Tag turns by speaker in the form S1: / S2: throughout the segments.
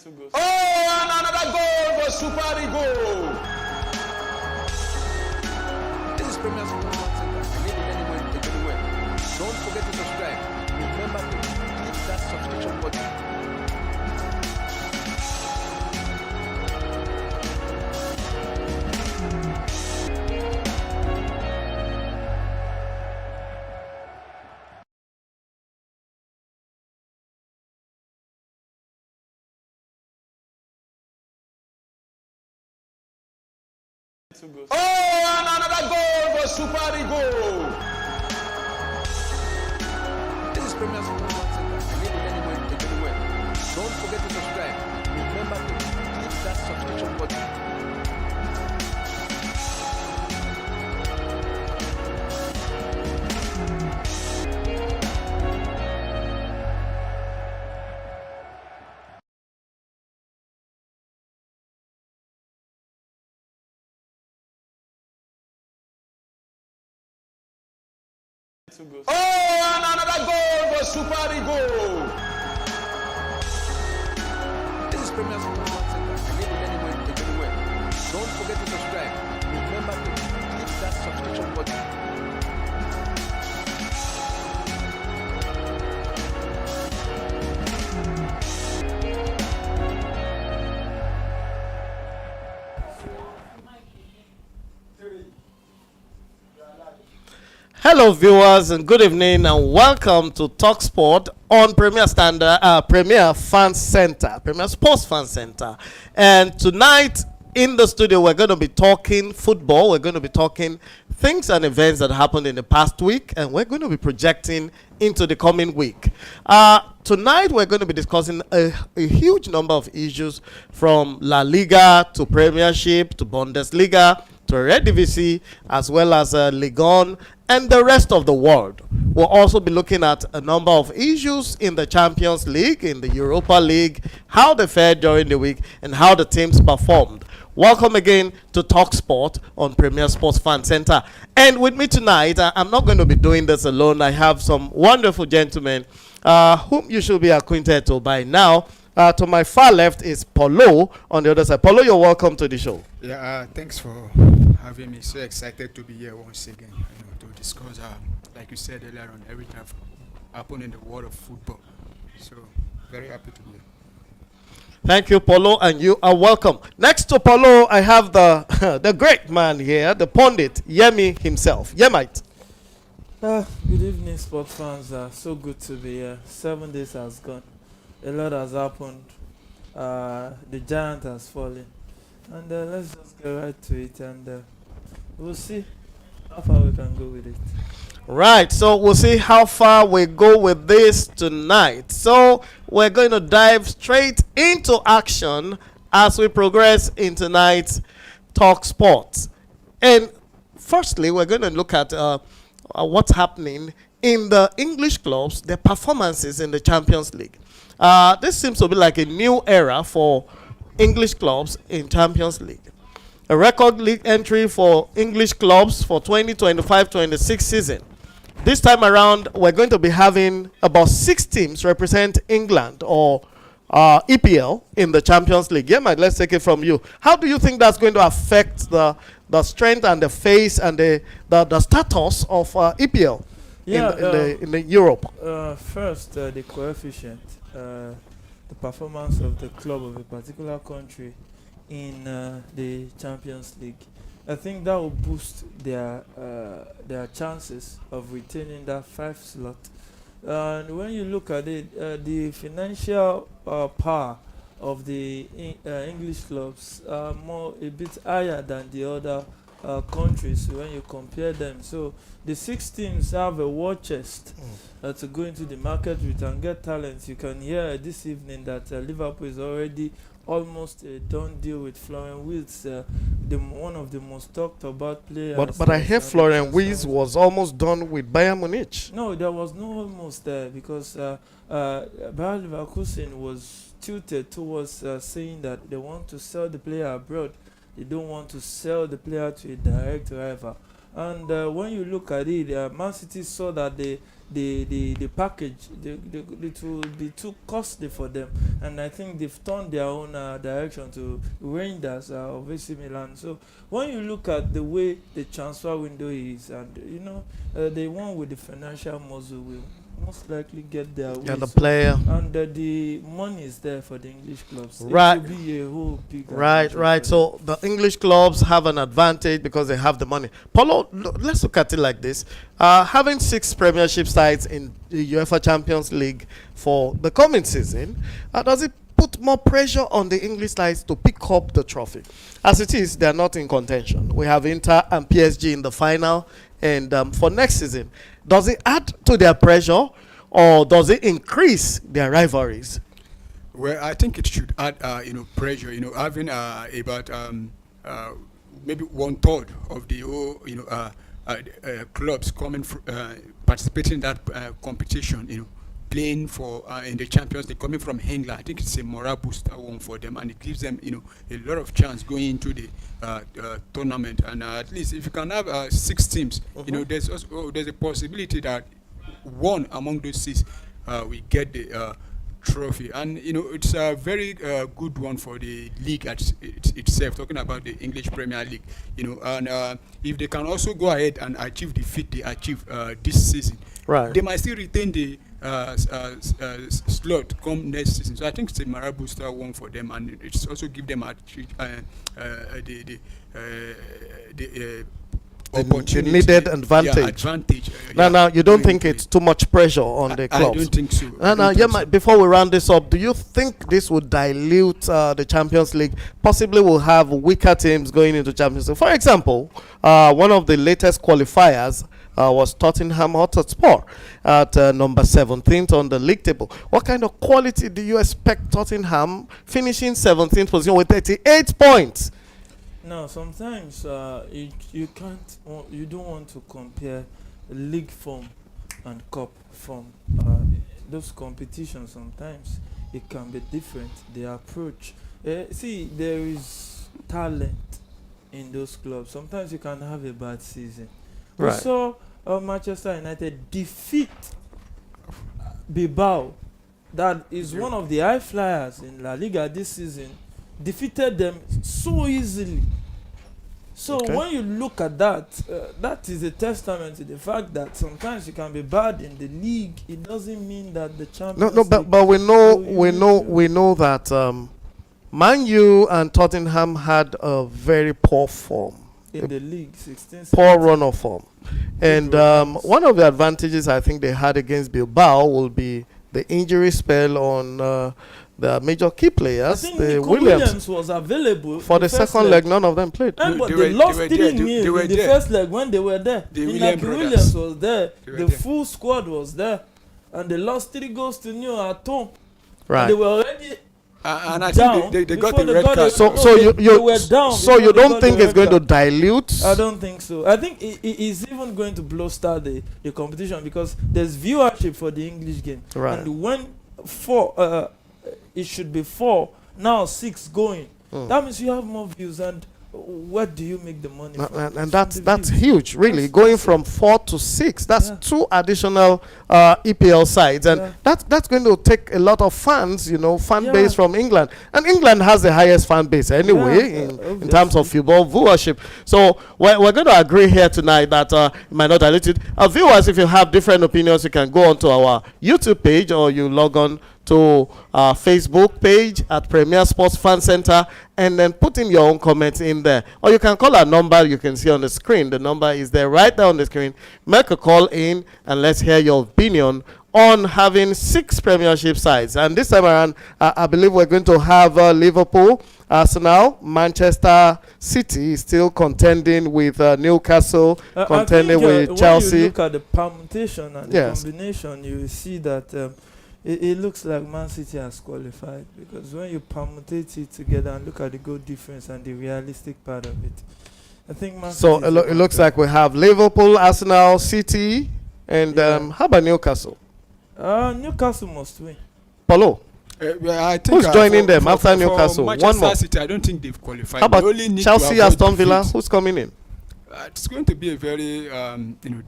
S1: Oh, and another goal for Super Eagle.
S2: This is Premier Sports Center. Leave it anywhere, take it anywhere. Don't forget to subscribe. Remember to hit that subscription button.
S1: Oh, and another goal for Super Eagle.
S2: This is Premier Sports Center. Leave it anywhere, take it anywhere. Don't forget to subscribe. Remember to hit that subscription button.
S1: Oh, and another goal for Super Eagle.
S2: This is Premier Sports Center. Leave it anywhere, take it anywhere. Don't forget to subscribe. Remember to hit that subscription button.
S3: Hello, viewers, and good evening, and welcome to Talk Sport on Premier Fan Center, Premier Sports Fan Center. And tonight in the studio, we're going to be talking football. We're going to be talking things and events that happened in the past week, and we're going to be projecting into the coming week. Tonight, we're going to be discussing a huge number of issues, from La Liga to Premiership to Bundesliga to Eredivisie, as well as Ligue 1 and the rest of the world. We'll also be looking at a number of issues in the Champions League, in the Europa League, how they fared during the week, and how the teams performed. Welcome again to Talk Sport on Premier Sports Fan Center. And with me tonight, I'm not going to be doing this alone. I have some wonderful gentlemen whom you should be acquainted to by now. To my far left is Paulo on the other side. Paulo, you're welcome to the show.
S4: Yeah, thanks for having me. So excited to be here once again, to discuss, like you said earlier on, everything that happened in the world of football. So very happy to be here.
S3: Thank you, Paulo, and you are welcome. Next to Paulo, I have the the great man here, the pundit, Yemi himself. Yemite.
S5: Good evening, sports fans. So good to be here. 7 days has gone. A lot has happened. The giant has fallen. And let's just get right to it, and we'll see how far we can go with it.
S3: Right, so we'll see how far we go with this tonight. So we're going to dive straight into action as we progress in tonight's Talk Sports. And firstly, we're going to look at what's happening in the English clubs, their performances in the Champions League. This seems to be like a new era for English clubs in Champions League. A record league entry for English clubs for 2025-26 season. This time around, we're going to be having about 6 teams represent England or EPL in the Champions League. Yeah, Mike, let's take it from you. How do you think that's going to affect the strength and the face and the status of EPL in the Europe?
S5: First, the coefficient, the performance of the club of a particular country in the Champions League. I think that will boost their chances of retaining that 5 slot. And when you look at it, the financial power of the English clubs are a bit higher than the other countries when you compare them. So the 6 teams have a war chest to go into the market with and get talents. You can hear this evening that Liverpool is already almost a done deal with Florian Wirtz, one of the most talked about players.
S3: But I hear Florian Wirtz was almost done with Bayern Munich.
S5: No, there was no almost there, because Bayer Leverkusen was tilted towards saying that they want to sell the player abroad. They don't want to sell the player to a direct rival. And when you look at it, Man City saw that the package, it will be too costly for them, and I think they've turned their own direction to Rangers of AC Milan. So when you look at the way the transfer window is, and the one with the financial muscle will most likely get their way.
S3: Yeah, the player.
S5: And the money is there for the English clubs.
S3: Right.
S5: It will be a whole big
S3: Right. So the English clubs have an advantage because they have the money. Paulo, let's look at it like this. Having 6 Premiership sides in the UEFA Champions League for the coming season, does it put more pressure on the English sides to pick up the trophy? As it is, they are not in contention. We have Inter and PSG in the final. And for next season, does it add to their pressure or does it increase their rivalries?
S4: Well, I think it should add, pressure. Having about maybe 1/3 of the whole, clubs coming participating in that competition. Playing for in the Champions League, coming from England, I think it's a morale booster one for them, and it gives them a lot of chance going into the tournament. And at least if you can have 6 teams, there's a possibility that one among those 6 we get the trophy, and it's a very good one for the league itself. Talking about the English Premier League, and if they can also go ahead and achieve the feat they achieved this season,
S3: right,
S4: they might still retain the slot come next season. So I think it's a morale booster one for them, and it's also give them
S3: the needed advantage. Now, you don't think it's too much pressure on the clubs?
S4: I don't think so.
S3: Before we round this up, do you think this would dilute the Champions League? Possibly will have weaker teams going into Champions League. For example, one of the latest qualifiers was Tottenham Hotspur at number 17th on the league table. What kind of quality do you expect Tottenham finishing 17th position with 38 points?
S5: No, sometimes you don't want to compare league form and cup form. Those competitions, sometimes it can be different. The approach. See, there is talent in those clubs. Sometimes you can have a bad season.
S3: Right.
S5: We saw Manchester United defeat Bilbao. That is one of the high flyers in La Liga this season. Defeated them so easily. So when you look at that, that is a testament to the fact that sometimes you can be bad in the league. It doesn't mean that the Champions League.
S3: But we know that Man U and Tottenham had a very poor form
S5: in the league, 16,
S3: poor run of form, and one of the advantages I think they had against Bilbao will be the injury spell on the major key players.
S5: I think
S3: the
S5: Williams was available
S3: for the second leg. None of them played.
S5: But they lost 3-0 in the first leg when they were there. Williams was there. The full squad was there, and they lost 3-0 at home.
S3: Right.
S5: And they were already.
S4: And I think they got the red card.
S3: So you don't think it's going to dilute?
S5: I don't think so. I think it is even going to start the competition, because there's viewership for the English game.
S3: Right.
S5: And when it should be 4, now 6 going. That means you have more views, and where do you make the money from?
S3: And that's huge, really. Going from 4 to 6, that's 2 additional EPL sides, and that's going to take a lot of fans, fan base from England. And England has the highest fan base anyway in terms of football viewership. So we're going to agree here tonight that it might not dilute it. Viewers, if you have different opinions, you can go onto our YouTube page, or you log on to our Facebook page at Premier Sports Fan Center, and then put in your own comments in there. Or you can call our number you can see on the screen. The number is there right there on the screen. Make a call in and let's hear your opinion on having 6 Premiership sides. And this time around, I believe we're going to have Liverpool, Arsenal, Manchester City still contending with Newcastle, contending with Chelsea.
S5: When you look at the permutation and the combination, you will see that it looks like Man City has qualified, because when you permutate it together and look at the goal difference and the realistic part of it, I think Man City. So
S3: it looks like we have Liverpool, Arsenal, City, and how about Newcastle?
S5: Newcastle must win.
S3: Paulo,
S4: I think
S3: who's joining them after Newcastle?
S4: Manchester City, I don't think they've qualified.
S3: How about Chelsea, Aston Villa? Who's coming in?
S4: It's going to be a very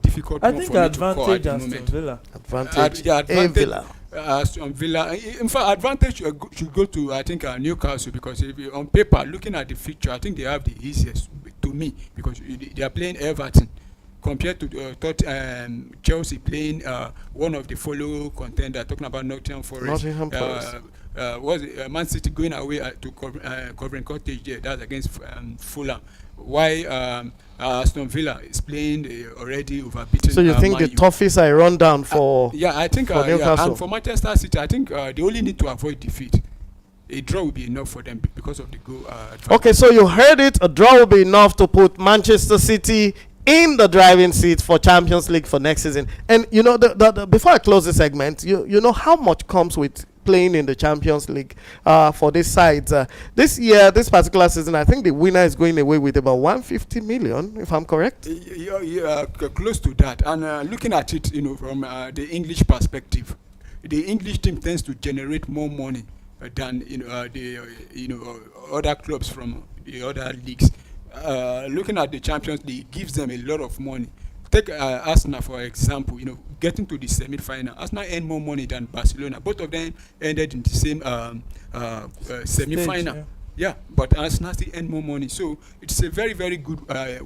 S4: difficult
S5: I
S4: one
S5: think
S4: for me to call at
S5: advantage
S4: the
S5: Aston
S4: moment.
S5: Villa.
S3: Advantage.
S4: Yeah,
S3: A
S4: advantage.
S3: Villa.
S4: Aston Villa. In fact, advantage should go to I think Newcastle, because if you, on paper, looking at the fixture, I think they have the easiest to me, because they are playing Everton compared to Chelsea playing one of the follow contender, talking about Nottingham Forest.
S3: Nottingham Forest.
S4: Was it, Man City going away to Covent Cottage there? That's against Fulham. Why Aston Villa is playing already overbeaten.
S3: So you think
S4: Man
S3: the
S4: U.
S3: toughest are a rundown for?
S4: Yeah, I think
S3: for
S4: yeah,
S3: Newcastle?
S4: and for Manchester City, I think they only need to avoid defeat. A draw will be enough for them because of the goal advantage.
S3: Okay, so you heard it. A draw will be enough to put Manchester City in the driving seat for Champions League for next season. And you know, before I close the segment, you know how much comes with playing in the Champions League for these sides. This year, this particular season, I think the winner is going away with about 150 million, if I'm correct.
S4: Yeah, close to that. And looking at it, from the English perspective, the English team tends to generate more money than the other clubs from the other leagues. Looking at the Champions League, gives them a lot of money. Take Arsenal for example. Getting to the semi-final, Arsenal earned more money than Barcelona. Both of them ended in the same semi-final.
S5: Stage,
S4: Yeah, but Arsenal still earn more money. So it's a very, very good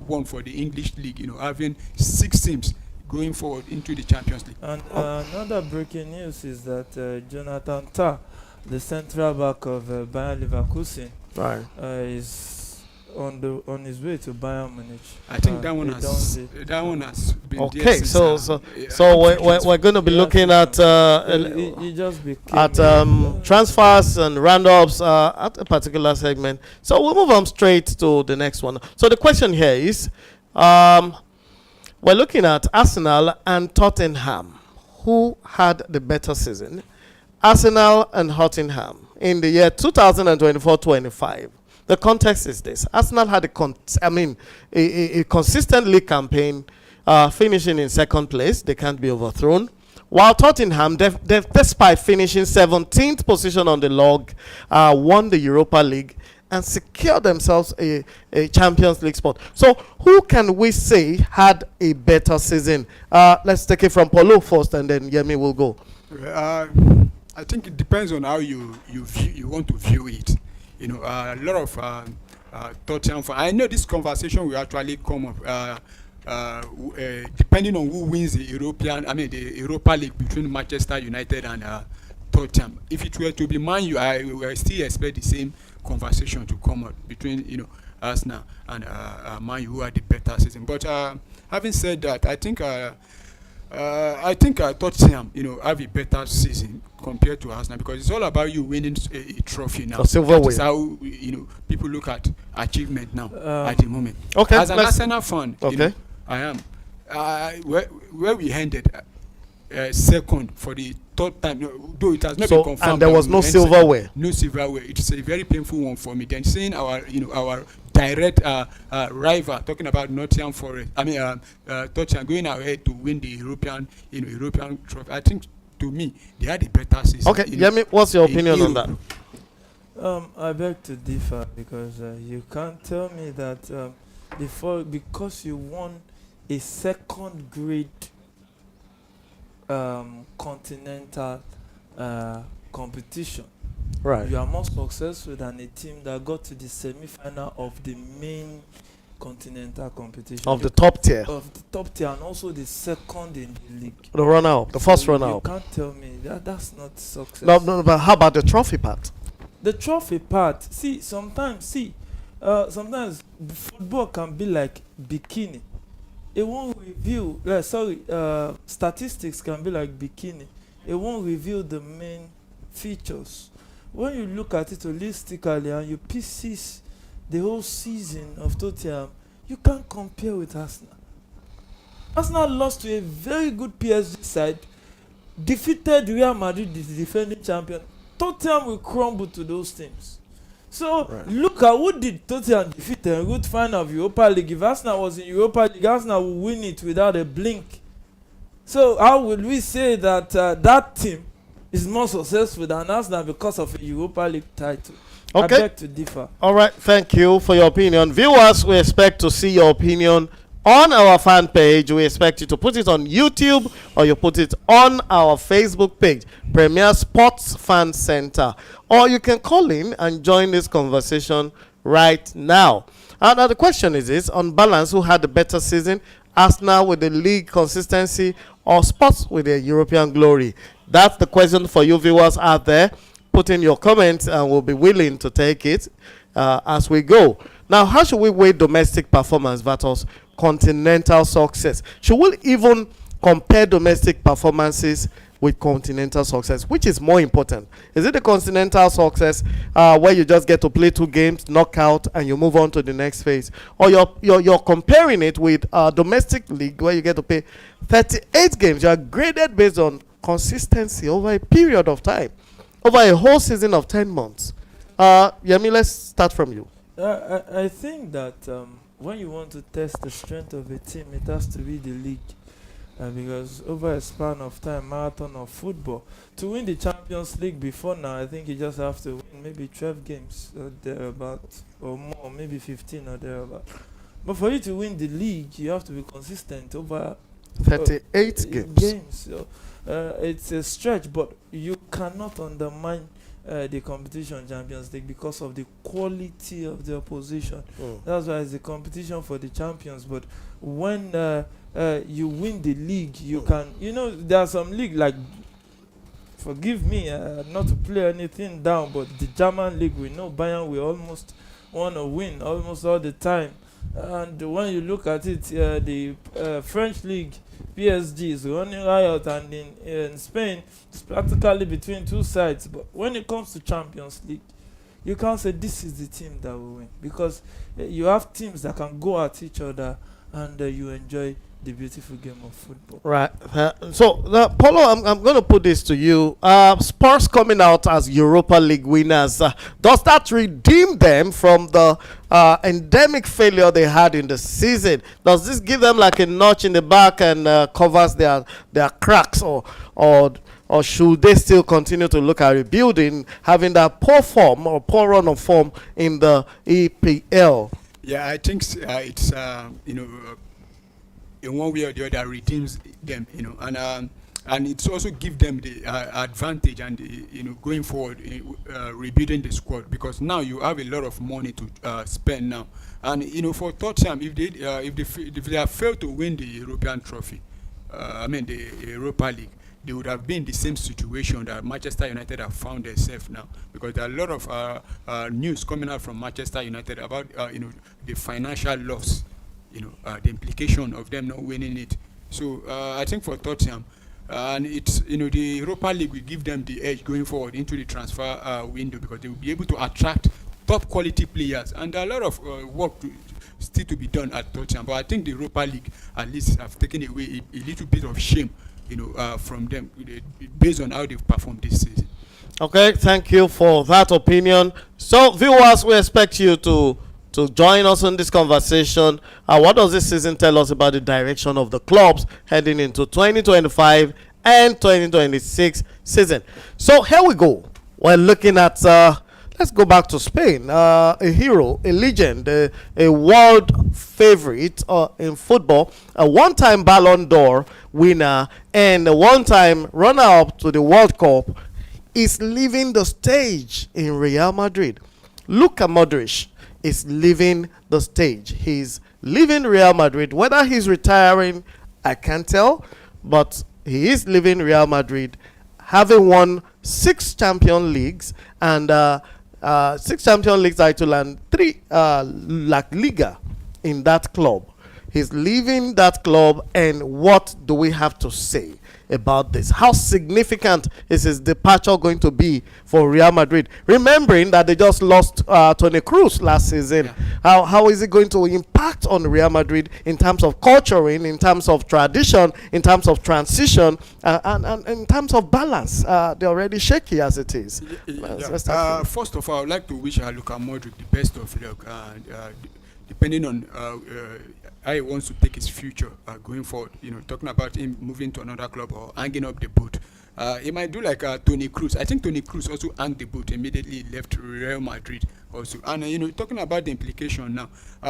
S4: one for the English league. Having 6 teams going forward into the Champions League.
S5: And another breaking news is that Jonathan Tah, the central back of Bayern Leverkusen,
S3: Right.
S5: is on his way to Bayern Munich.
S4: I think that one
S5: he
S4: has
S5: done it.
S4: that one has been there
S3: Okay,
S4: since,
S3: so we're going to be
S5: Yeah,
S3: looking at
S5: He just became
S3: at transfers and roundups at a particular segment. So we'll move on straight to the next one. So the question here is, we're looking at Arsenal and Tottenham. Who had the better season? Arsenal and Tottenham in the year 2024-25. The context is this: Arsenal had a consistent league campaign, finishing in second place. They can't be overthrown. While Tottenham, despite finishing 17th position on the log, won the Europa League and secured themselves a Champions League spot. So who can we say had a better season? Let's take it from Paulo first, and then Yemi will go.
S4: I think it depends on how you want to view it. A lot of Tottenham fans. I know this conversation will actually come up depending on who wins the Europa League between Manchester United and Tottenham. If it were to be Man U, I will still expect the same conversation to come up between Arsenal and Man U, who are the better season. But having said that, I think Tottenham, have a better season compared to Arsenal, because it's all about you winning a trophy now.
S3: A silverware.
S4: That is how people look at achievement now at the moment.
S3: Okay,
S4: As an Arsenal fan,
S3: Okay.
S4: I am where we ended second for the third time, though it has not been confirmed.
S3: And there was no silverware.
S4: No silverware. It's a very painful one for me. Then seeing our direct rival, talking about Nottingham Forest, Tottenham going ahead to win the European trophy. I think, to me, they had a better season.
S3: Okay, Yemi, what's your opinion on that?
S5: I beg to differ, because you can't tell me that because you won a second grade continental competition,
S3: Right.
S5: you are more successful than a team that got to the semi-final of the main continental competition.
S3: Of the top tier.
S5: Of the top tier, and also the second in the league.
S3: The runner-up. The first
S5: So
S3: runner-up.
S5: You can't tell me that's not success.
S3: No, but how about the trophy part?
S5: The trophy part, sometimes football can be like bikini. It won't reveal, statistics can be like bikini. It won't reveal the main features. When you look at it holistically and you pieces the whole season of Tottenham, you can't compare with Arsenal. Arsenal lost to a very good PSG side, defeated Real Madrid, the defending champion. Tottenham will crumble to those teams. So look at who did Tottenham defeat in route final of Europa League. If Arsenal was in Europa League, Arsenal will win it without a blink. So how would we say that that team is more successful than Arsenal because of a Europa League title?
S3: Okay.
S5: I beg to differ.
S3: All right, thank you for your opinion. Viewers, we expect to see your opinion on our fan page. We expect you to put it on YouTube or you put it on our Facebook page, Premier Sports Fan Center. Or you can call in and join this conversation right now. And now the question is this: on balance, who had the better season? Arsenal with the league consistency or Spurs with the European glory? That's the question for you viewers out there. Put in your comments and we'll be willing to take it as we go. Now, how should we weigh domestic performance versus continental success? Should we even compare domestic performances with continental success? Which is more important? Is it the continental success where you just get to play 2 games, knock out, and you move on to the next phase? Or you're comparing it with domestic league where you get to play 38 games. You are graded based on consistency over a period of time, over a whole season of 10 months. Yemi, let's start from you.
S5: I think that when you want to test the strength of a team, it has to be the league. Because over a span of time, marathon of football, to win the Champions League before now, I think you just have to win maybe 12 games or thereabout, or more, maybe 15 or thereabout. But for you to win the league, you have to be consistent over
S3: 38 games.
S5: So, it's a stretch, but you cannot undermine the competition Champions League because of the quality of the opposition. That's why it's a competition for the champions. But when you win the league, you can, there are some league like, forgive me, not to play anything down, but the German league, we know Bayern will almost want to win almost all the time. And when you look at it, the French league, PSG is running riot, and in Spain, it's practically between 2 sides. But when it comes to Champions League, you can't say this is the team that will win, because you have teams that can go at each other, and you enjoy the beautiful game of football. Right.
S3: So, Paulo, I'm going to put this to you. Spurs coming out as Europa League winners. Does that redeem them from the endemic failure they had in the season? Does this give them like a notch in the back and covers their cracks, or should they still continue to look at rebuilding, having that poor form or poor run of form in the EPL?
S4: Yeah, I think it's in one way or the other redeems them, and it's also give them the advantage and going forward rebuilding the squad, because now you have a lot of money to spend now, and for Tottenham, if they have failed to win the European trophy, the Europa League, they would have been in the same situation that Manchester United have found themselves now, because there are a lot of news coming out from Manchester United about the financial loss, the implication of them not winning it. So I think for Tottenham, and it's the Europa League will give them the edge going forward into the transfer window, because they will be able to attract top quality players, and there are a lot of work still to be done at Tottenham. But I think the Europa League at least have taken away a little bit of shame from them based on how they've performed this season.
S3: Okay, thank you for that opinion. So viewers, we expect you to join us in this conversation. What does this season tell us about the direction of the clubs heading into 2025 and 2026 season? So here we go. We're looking at, let's go back to Spain. A hero, a legend, a world favorite in football, a one-time Ballon d'Or winner, and a one-time runner-up to the World Cup is leaving the stage in Real Madrid. Luka Modric is leaving the stage. He's leaving Real Madrid. Whether he's retiring, I can't tell, but he is leaving Real Madrid, having won 6 Champions Leagues and 6 Champions League title and 3 La Liga in that club. He's leaving that club, and what do we have to say about this? How significant is his departure going to be for Real Madrid? Remembering that they just lost Toni Kroos last season. Yeah. How is it going to impact on Real Madrid in terms of culturing, in terms of tradition, in terms of transition, and in terms of balance? They're already shaky as it is.
S4: First of all, I would like to wish Luka Modric the best of luck. Depending on how he wants to take his future going forward, talking about him moving to another club or hanging up the boot. He might do like Toni Kroos. I think Toni Kroos also hung the boot immediately left Real Madrid also. And talking about the implication now,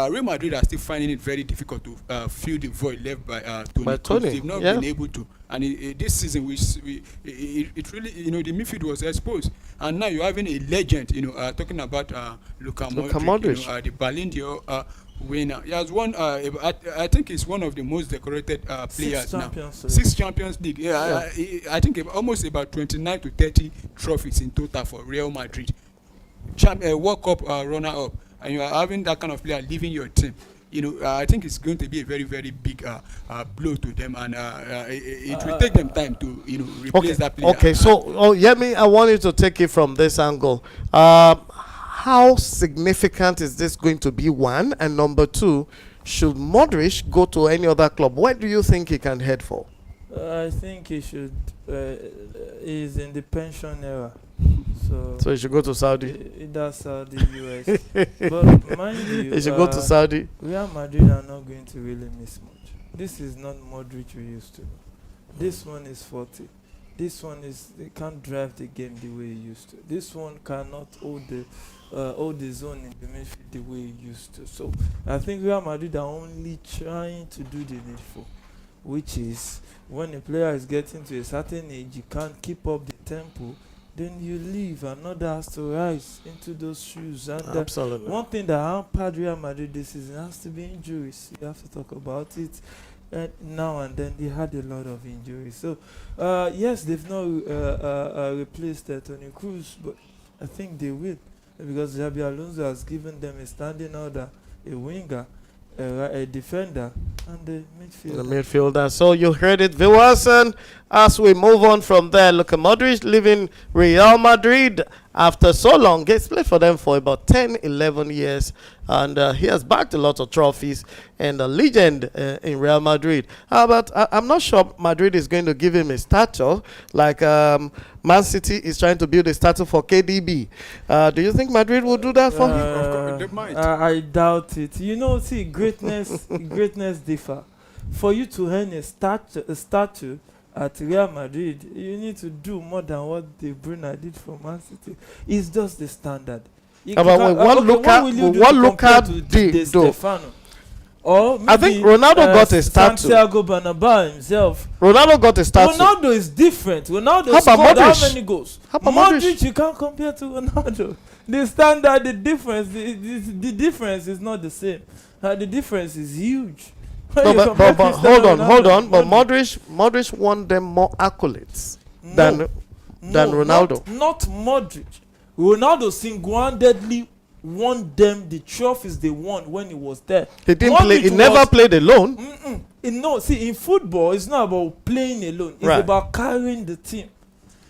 S4: Real Madrid are still finding it very difficult to fill the void left by Toni Kroos. They've not been able to. And this season, it really, the midfield was exposed. And now you're having a legend, talking about Luka Modric. The Ballon d'Or winner. He has won. I think he's one of the most decorated players now. 6 Champions League. Yeah. I think almost about 29 to 30 trophies in total for Real Madrid. World Cup runner-up, and you are having that kind of player leaving your team. I think it's going to be a very, very big blow to them, and it will take them time to, replace that player.
S3: Okay, so Yemi, I want you to take it from this angle. How significant is this going to be? One, and number two, should Modric go to any other club? Where do you think he can head for?
S5: I think he should. He's in the pension era,
S3: so he should go to Saudi.
S5: That's Saudi, US. But mind you,
S3: he should go to Saudi.
S5: Real Madrid are not going to really miss much. This is not Modric we used to know. This one is 40. This one they can't drive the game the way he used to. This one cannot hold the zone in the midfield the way he used to. So I think Real Madrid are only trying to do the needful, which is when a player is getting to a certain age, you can't keep up the tempo, then you leave. Another has to rise into those shoes. And
S3: absolutely.
S5: One thing that hampered Real Madrid this season has to be injuries. You have to talk about it. Now and then they had a lot of injuries. So yes, they've not replaced Toni Kroos, but I think they will, because Xabi Alonso has given them a standing order, a winger, a defender, and a midfielder.
S3: So you heard it, viewers. And as we move on from there, Luka Modric leaving Real Madrid after so long. He's played for them for about 10, 11 years. And he has backed a lot of trophies and a legend in Real Madrid. But I'm not sure Madrid is going to give him a statue like Man City is trying to build a statue for KDB. Do you think Madrid will do that for him?
S4: Of course, they might.
S5: I doubt it. See, greatness differ. For you to earn a statue at Real Madrid, you need to do more than what De Bruyne did for Man City. It's just the standard.
S3: What Luka did,
S5: Stefano? Or maybe,
S3: I think Ronaldo got a statue.
S5: Santiago Bernabeu himself.
S3: Ronaldo got a statue.
S5: Ronaldo is different. Ronaldo scored how many goals?
S3: How about
S5: Modric, you can't compare to Ronaldo. The standard, the difference is not the same. The difference is huge.
S3: No, but hold on. But Modric won them more accolades than Ronaldo.
S5: Not Modric. Ronaldo single-handedly won them the trophies they won when he was there.
S3: He didn't play. He never played alone.
S5: No, see, in football, it's not about playing alone. It's about carrying the team.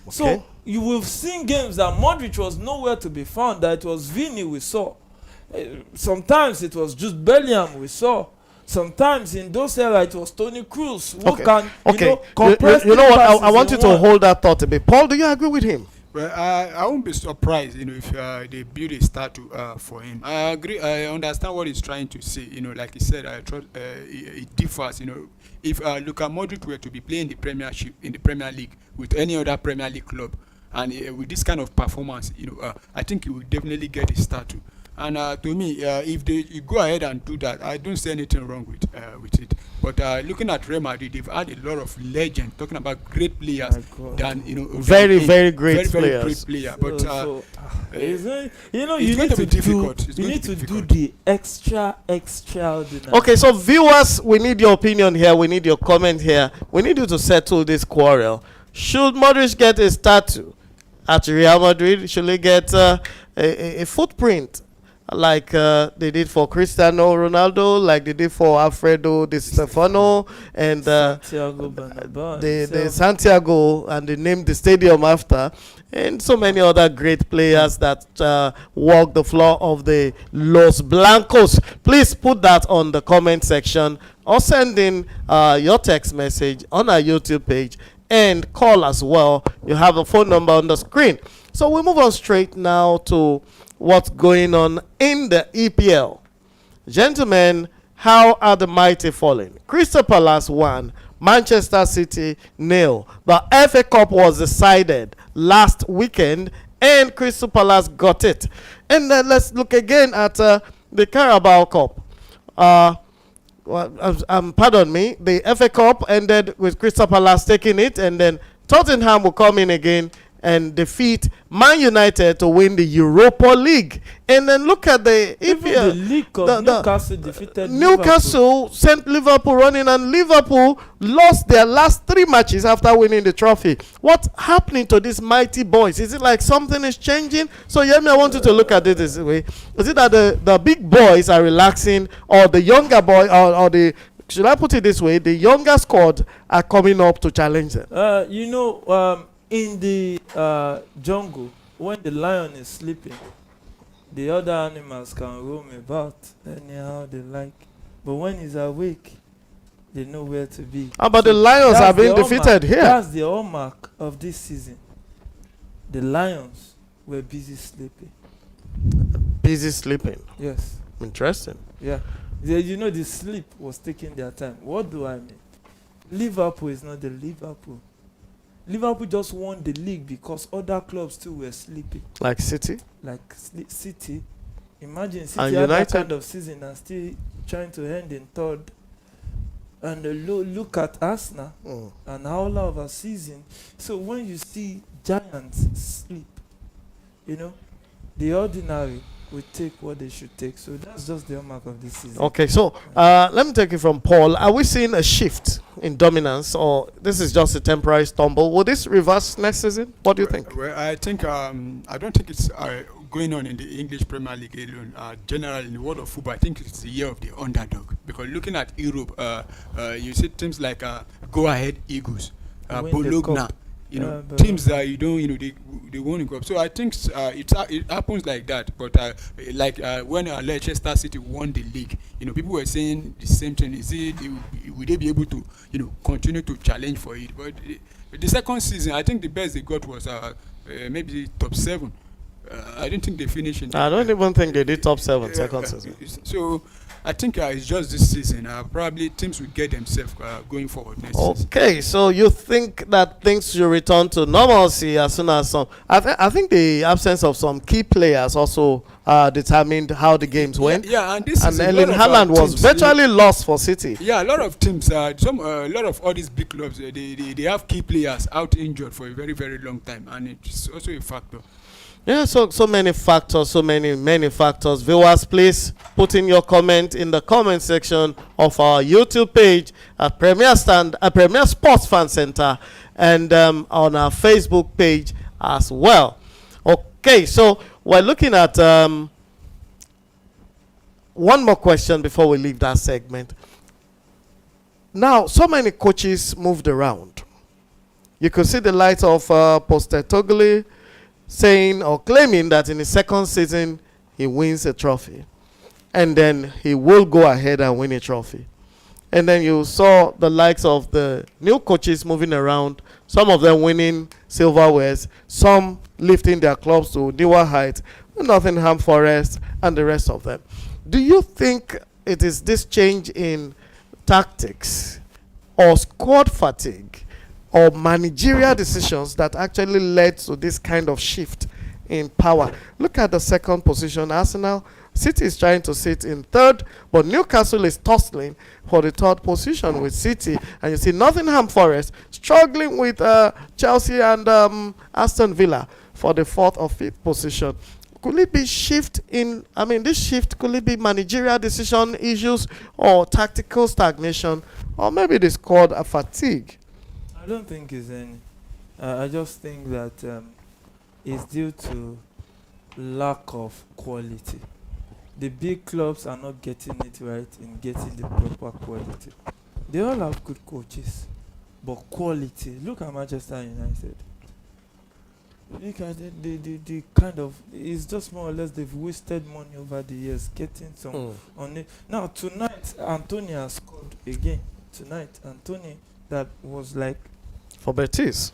S5: Okay. So you will have seen games that Modric was nowhere to be found. That it was Vini we saw. Sometimes it was just Bellingham we saw. Sometimes in those eras it was Toni Kroos who can compress.
S3: You know what? I want you to hold that thought a bit. Paul, do you agree with him?
S4: Well, I won't be surprised, if they build a statue for him. I agree. I understand what he's trying to say. Like he said, it differs. If Luka Modric were to be playing the Premiership in the Premier League with any other Premier League club, and with this kind of performance, I think he will definitely get a statue. And to me, if they go ahead and do that, I don't see anything wrong with it. But looking at Real Madrid, they've had a lot of legends, talking about great players than
S3: very great players.
S4: Very great player. But
S5: it's
S4: going to be difficult.
S5: You need to do the extraordinary.
S3: Okay, so viewers, we need your opinion here. We need your comment here. We need you to settle this quarrel. Should Modric get a statue at Real Madrid? Should he get a footprint? Like they did for Cristiano Ronaldo, like they did for Alfredo Di Stefano, and
S5: Santiago Bernabeu,
S3: the Santiago, and they named the stadium after, and so many other great players that walk the floor of the Los Blancos. Please put that on the comment section or send in your text message on our YouTube page, and call as well. You have a phone number on the screen. So we move on straight now to what's going on in the EPL. Gentlemen, how are the mighty falling? Crystal Palace 1, Manchester City 0. The FA Cup was decided last weekend and Crystal Palace got it. And then let's look again at the Carabao Cup. Pardon me, the FA Cup ended with Crystal Palace taking it, and then Tottenham will come in again and defeat Man United to win the Europa League. And then look at the
S5: League Cup, Newcastle defeated
S3: Newcastle sent Liverpool running, and Liverpool lost their last 3 matches after winning the trophy. What's happening to these mighty boys? Is it like something is changing? So Yemi, I want you to look at it this way. Is it that the big boys are relaxing, or the younger boy, or the, should I put it this way, the younger squad are coming up to challenge them?
S5: In the jungle, when the lion is sleeping, the other animals can roam about anyhow they like. But when he's awake, they know where to be.
S3: But the lions are being defeated here.
S5: That's the hallmark of this season. The lions were busy sleeping.
S3: Busy sleeping?
S5: Yes.
S3: Interesting.
S5: Yeah. The sleep was taking their time. What do I mean? Liverpool is not the Liverpool. Liverpool just won the league because other clubs too were sleeping. Like
S3: City?
S5: City. Imagine City
S3: and
S5: had
S3: United?
S5: that kind of season and still trying to end in third. And look at Arsenal and how of a season. So when you see giants sleep, the ordinary will take what they should take. So that's just the hallmark of this season.
S3: Okay, so let me take it from Paul. Are we seeing a shift in dominance, or this is just a temporary stumble? Will this reverse next season? What do you think?
S4: Well, I think I don't think it's going on in the English Premier League alone. Generally, in the world of football, I think it's the year of the underdog. Because looking at Europe, you see teams like Go Ahead Eagles, Bologna. Teams that they won the cup. So I think it happens like that. But when Leicester City won the league, people were saying the same thing. Will they be able to continue to challenge for it? But the second season, I think the best they got was maybe top 7. I didn't think they finished in.
S3: I don't even think they did top 7 second season.
S4: So I think it's just this season. Probably teams will get themselves going forward next season.
S3: Okay, so you think that things should return to normalcy as soon as some. I think the absence of some key players also determined how the games went.
S4: Yeah, and this
S3: and
S4: is
S3: Erling Haaland was virtually lost for City.
S4: Yeah, a lot of teams, a lot of all these big clubs, they have key players out injured for a very, very long time, and it's also a factor.
S3: Yeah, so many factors, so many factors. Viewers, please put in your comment in the comment section of our YouTube page at Premier Sports Fan Center, and on our Facebook page as well. Okay, so we're looking at one more question before we leave that segment. Now, so many coaches moved around. You could see the likes of Postecoglou saying or claiming that in his second season he wins a trophy, and then he will go ahead and win a trophy. And then you saw the likes of the new coaches moving around, some of them winning silverwares, some lifting their clubs to newer heights, Nottingham Forest and the rest of them. Do you think it is this change in tactics or squad fatigue or managerial decisions that actually led to this kind of shift in power? Look at the second position. Arsenal, City is trying to sit in third, but Newcastle is tussling for the third position with City. And you see Nottingham Forest struggling with Chelsea and Aston Villa for the fourth or fifth position. Could it be this shift, could it be managerial decision issues or tactical stagnation, or maybe the squad fatigue?
S5: I don't think it's any. I just think that it's due to lack of quality. The big clubs are not getting it right in getting the proper quality. They all have good coaches, but quality. Look at Manchester United. Look at the kind of, it's just more or less they've wasted money over the years getting some on it. Now tonight, Anthony has scored again. Anthony, that was like
S3: For Betis.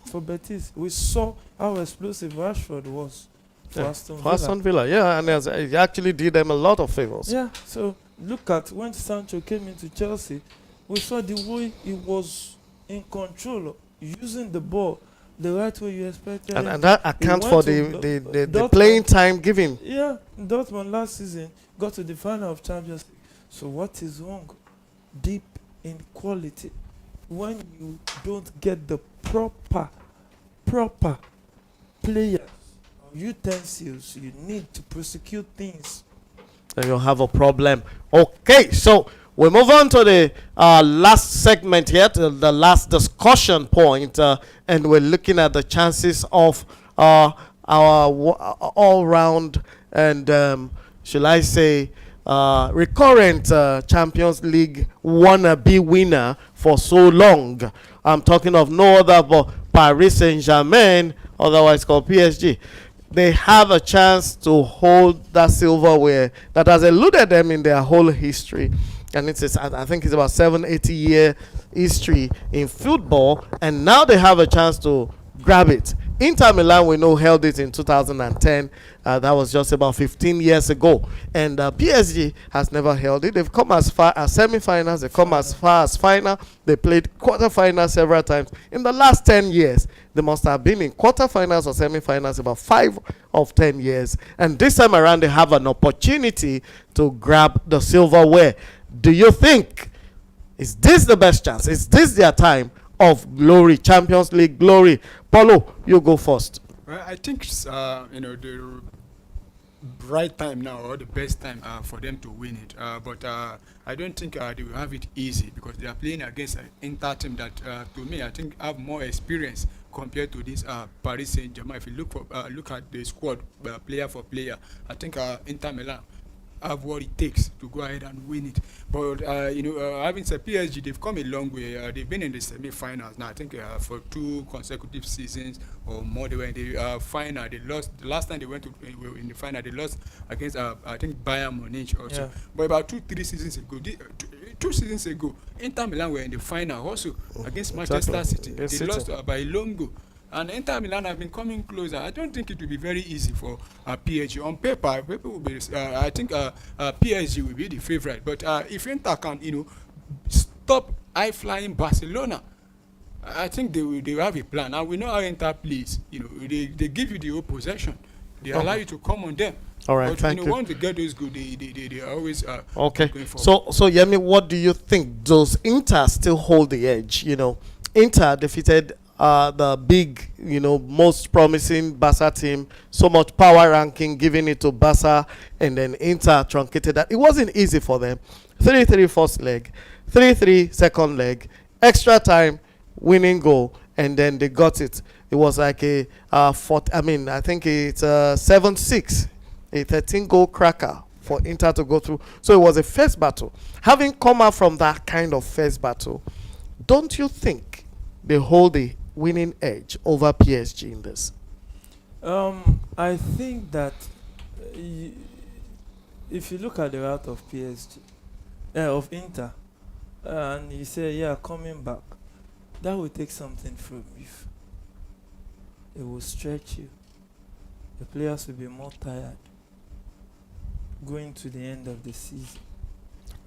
S5: We saw how explosive Rashford was for
S3: Aston Villa. Yeah, and he actually did them a lot of favors.
S5: Yeah, so look at when Sancho came into Chelsea, we saw the way he was in control, using the ball the right way you expected.
S3: And that accounts for the playing time given.
S5: Yeah, Dortmund last season got to the final of Champions League. So what is wrong? Deep in quality. When you don't get the proper players or utensils you need to prosecute things,
S3: then you'll have a problem. Okay, so we move on to the last segment here, to the last discussion point, and we're looking at the chances of our all-round and, shall I say, recurrent Champions League wannabe winner for so long. I'm talking of no other but Paris Saint-Germain, otherwise called PSG. They have a chance to hold that silverware that has eluded them in their whole history. And I think it's about 80 year history in football. And now they have a chance to grab it. Inter Milan, we know, held it in 2010. That was just about 15 years ago. And PSG has never held it. They've come as far as semi-finals. They've come as far as final. They played quarterfinals several times. In the last 10 years, they must have been in quarterfinals or semi-finals about 5 of 10 years. And this time around, they have an opportunity to grab the silverware. Do you think, is this the best chance? Is this their time of glory, Champions League glory? Paulo, you go first.
S4: Well, I think the right time now, or the best time for them to win it. But I don't think they will have it easy, because they are playing against an Inter team that, to me, I think have more experience compared to this Paris Saint-Germain. If you look at the squad, player for player, I think Inter Milan have what it takes to go ahead and win it. But having said PSG, they've come a long way. They've been in the semi-finals now. I think for 2 consecutive seasons or more. They were in the final. They lost the last time they went to in the final. They lost against I think Bayern Munich also. Yeah. But about 2-3 seasons ago, 2 seasons ago, Inter Milan were in the final also against Manchester City. They lost by a long goal. And Inter Milan have been coming closer. I don't think it will be very easy for PSG. On paper will be. I think PSG will be the favorite. But if Inter can, stop high-flying Barcelona, I think they will have a plan. And we know how Inter plays. They give you the whole possession. They allow you to come on them.
S3: All right,
S4: but,
S3: thank you.
S4: Once they get those good, they always
S3: okay.
S4: Going forward.
S3: So Yemi, what do you think? Does Inter still hold the edge? Inter defeated the big, most promising Barca team, so much power ranking, giving it to Barca, and then Inter truncated that. It wasn't easy for them. 3-3 first leg, 3-3 second leg, extra time, winning goal, and then they got it. It was like I think it's 7-6, a 13-goal cracker for Inter to go through. So it was a first battle. Having come out from that kind of first battle, don't you think they hold the winning edge over PSG in this?
S5: I think that if you look at the route of PSG, of Inter, and you say, coming back, that will take something from you. It will stretch you. The players will be more tired going to the end of the season.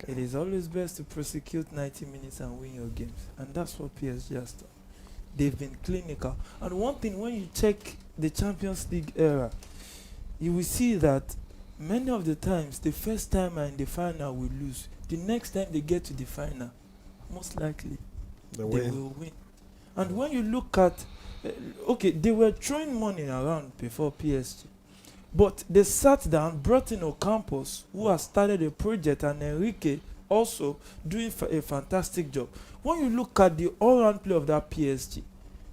S5: Okay. It is always best to prosecute 90 minutes and win your games. And that's what PSG has done. They've been clinical. And one thing, when you check the Champions League era, you will see that many of the times, the first time in the final will lose. The next time they get to the final, most likely they will win. And when you look at, they were throwing money around before PSG. But they sat down, brought in Ocampos, who has started a project, and Enrique also doing a fantastic job. When you look at the all-round play of that PSG,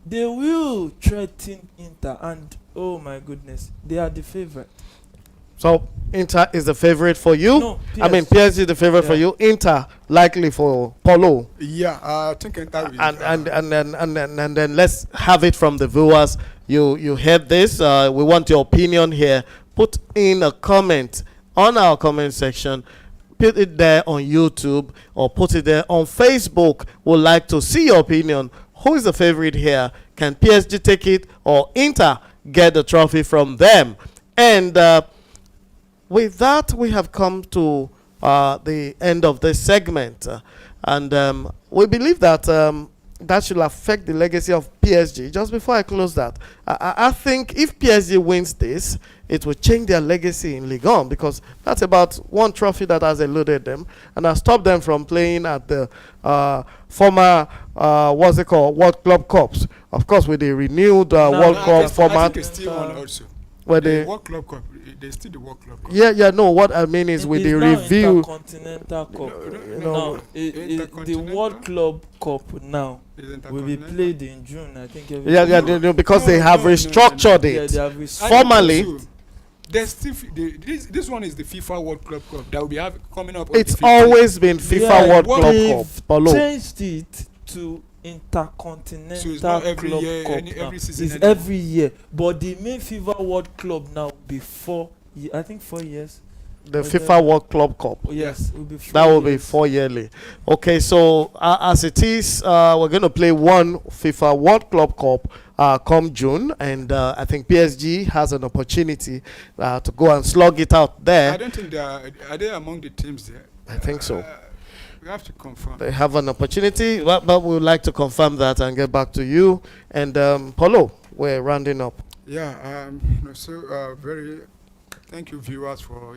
S5: they will threaten Inter, and oh my goodness, they are the favorite.
S3: So Inter is the favorite for you?
S5: No,
S3: PSG is the favorite for you. Inter likely for Paulo.
S4: Yeah, I think Inter will.
S3: And then let's have it from the viewers. You heard this. We want your opinion here. Put in a comment on our comment section. Put it there on YouTube or put it there on Facebook. We'd like to see your opinion. Who is the favorite here? Can PSG take it or Inter get the trophy from them? And with that, we have come to the end of this segment. And we believe that that should affect the legacy of PSG. Just before I close that, I think if PSG wins this, it will change their legacy in Ligue 1, because that's about one trophy that has eluded them and has stopped them from playing at the former, what's it called, World Club Cups. Of course, with the renewed World Cup
S4: I
S3: format.
S4: think it's still on also.
S3: Where
S4: The
S3: they,
S4: World Club Cup, there's still the World Club Cup.
S3: yeah, no, what I mean is with the review.
S5: Intercontinental Cup.
S3: No,
S5: Now, the
S4: Intercontinental?
S5: World Club Cup now
S4: Is
S5: will be
S4: Intercontinental?
S5: played in June. I think. Every
S3: Because they
S4: No,
S3: have
S4: no, no,
S3: restructured
S4: no,
S5: Yeah,
S3: it.
S5: they have
S4: I
S5: res-
S4: don't
S3: Formally,
S4: think so. There's still this one is the FIFA World Club Cup that will be coming up. On
S3: it's
S4: the 15th.
S3: always been FIFA
S5: Yeah,
S3: World
S4: what
S3: Club
S5: they've
S3: Cup. Paulo.
S5: changed it to Intercontinental
S4: So it's not every
S5: Club
S4: year,
S5: Cup
S4: every
S5: now.
S4: season
S5: It's
S4: anymore.
S5: every year, but the main FIFA World Club now before I think 4 years.
S3: The
S5: Or
S3: FIFA World Club Cup.
S5: Oh, yes, will be 4
S3: That will be
S5: years.
S3: 4 yearly. Okay, so as it is, we're going to play one FIFA World Club Cup come June, and I think PSG has an opportunity to go and slug it out
S4: I
S3: there.
S4: don't think are they among the teams there?
S3: I think so.
S4: We have to confirm.
S3: They have an opportunity, but we would like to confirm that and get back to you. And Paulo, we're rounding up.
S4: Yeah. Very. Thank you, viewers, for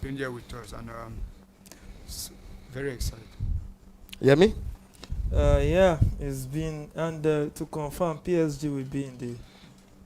S4: being here with us, and very excited.
S3: Yemi?
S5: Yeah, it's been, and to confirm, PSG will be in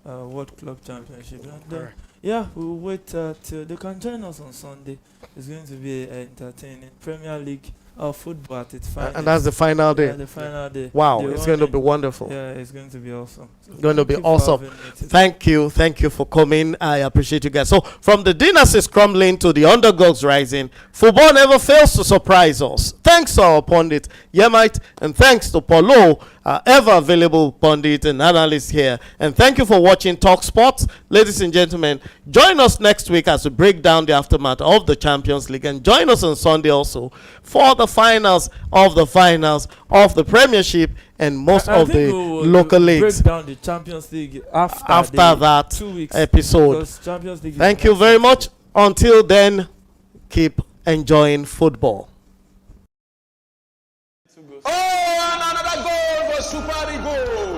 S5: the World Club Championship. And,
S4: Alright.
S5: yeah, we'll wait till they can join us on Sunday. It's going to be entertaining. Premier League football at its finest.
S3: And that's the final day.
S5: Yeah, the final day.
S3: Wow,
S5: The
S3: it's going to
S5: running.
S3: be wonderful.
S5: Yeah, it's going to be awesome. So
S3: Going to be
S5: thank you for
S3: awesome.
S5: having me today.
S3: Thank you for coming. I appreciate you guys. So from the dynasties crumbling to the underdogs rising, football never fails to surprise us. Thanks to our pundit Yemite, and thanks to Paulo, our ever available pundit and analyst here. And thank you for watching Talk Sports, ladies and gentlemen. Join us next week as we break down the aftermath of the Champions League, and join us on Sunday also for the finals of the Premiership and most
S5: I
S3: of
S5: think
S3: the
S5: we'll
S3: local
S5: break
S3: leagues
S5: down the Champions League after
S3: that
S5: 2 weeks
S3: episode.
S5: because Champions League is
S3: Thank you
S5: next
S3: very
S5: week.
S3: much. Until then, keep enjoying football.
S1: Oh, and another goal for Super Eagles.